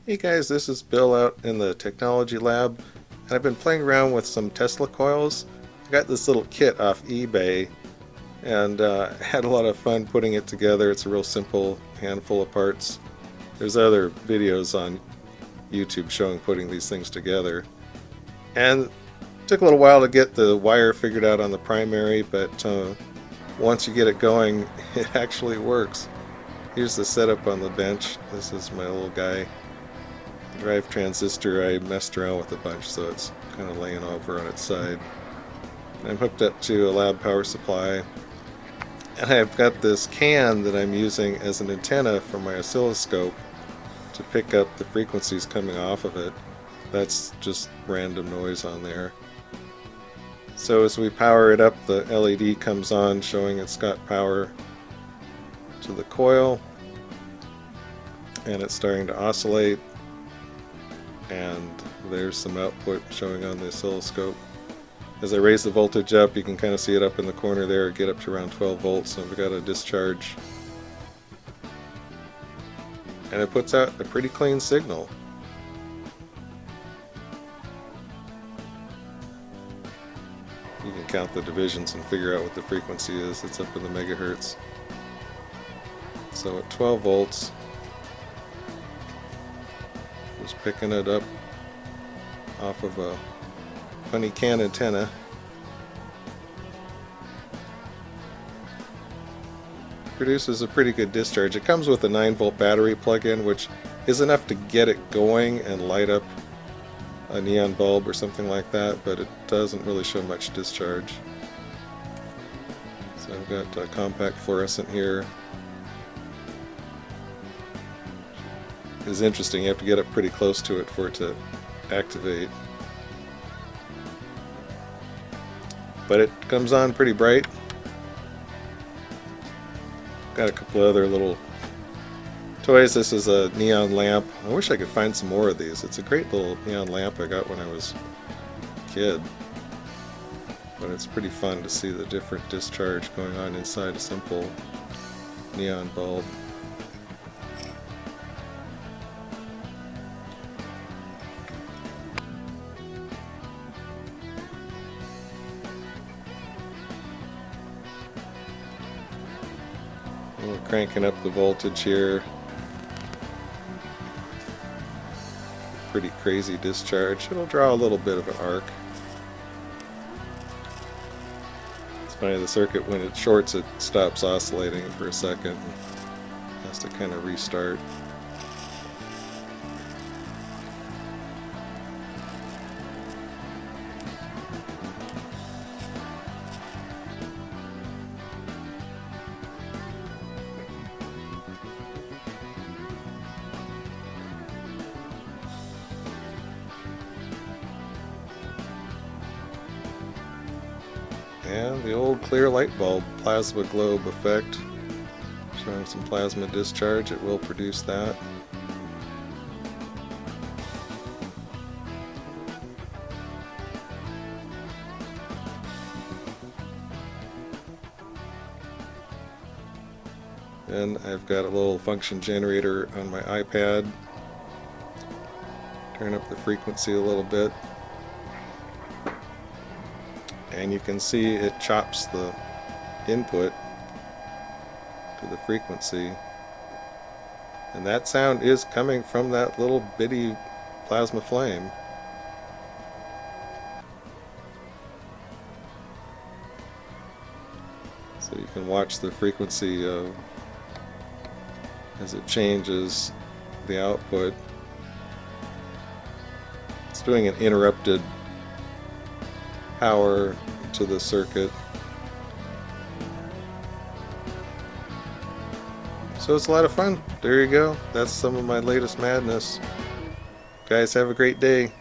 Hey guys, this is Bill out in the technology lab, and I've been playing around with some Tesla coils. I got this little kit off eBay, and had a lot of fun putting it together. It's a real simple handful of parts. There's other videos on YouTube showing putting these things together. And it took a little while to get the wire figured out on the primary, but once you get it going, it actually works. Here's the setup on the bench. This is my little guy. Drive transistor I messed around with a bunch, so it's kind of laying over on its side. I'm hooked up to a lab power supply, and I've got this can that I'm using as an antenna for my oscilloscope to pick up the frequencies coming off of it. That's just random noise on there. So as we power it up, the LED comes on showing it's got power to the coil, and it's starting to oscillate. And there's some output showing on the oscilloscope. As I raise the voltage up, you can kind of see it up in the corner there, get up to around 12 volts, and we've got a discharge. And it puts out a pretty clean signal. You can count the divisions and figure out what the frequency is. It's up in the megahertz. So at 12 volts, just picking it up off of a funny can antenna. Produces a pretty good discharge. It comes with a 9-volt battery plug-in, which is enough to get it going and light up a neon bulb or something like that, but it doesn't really show much discharge. So I've got a compact fluorescent here. It's interesting, you have to get up pretty close to it for it to activate. But it comes on pretty bright. Got a couple other little toys. This is a neon lamp. I wish I could find some more of these. It's a great little neon lamp I got when I was a kid. But it's pretty fun to see the different discharge going on inside a simple neon bulb. We're cranking up the voltage here. Pretty crazy discharge. It'll draw a little bit of an arc. It's funny, the circuit, when it shorts, it stops oscillating for a second and has to kind of restart. And the old clear light bulb plasma globe effect, showing some plasma discharge. It will produce that. Then I've got a little function generator on my iPad. Turn up the frequency a little bit. And you can see it chops the input to the frequency. And that sound is coming from that little bitty plasma flame. So you can watch the frequency as it changes the output. It's doing an interrupted power to the circuit. So it's a lot of fun. There you go. That's some of my latest madness. Guys, have a great day.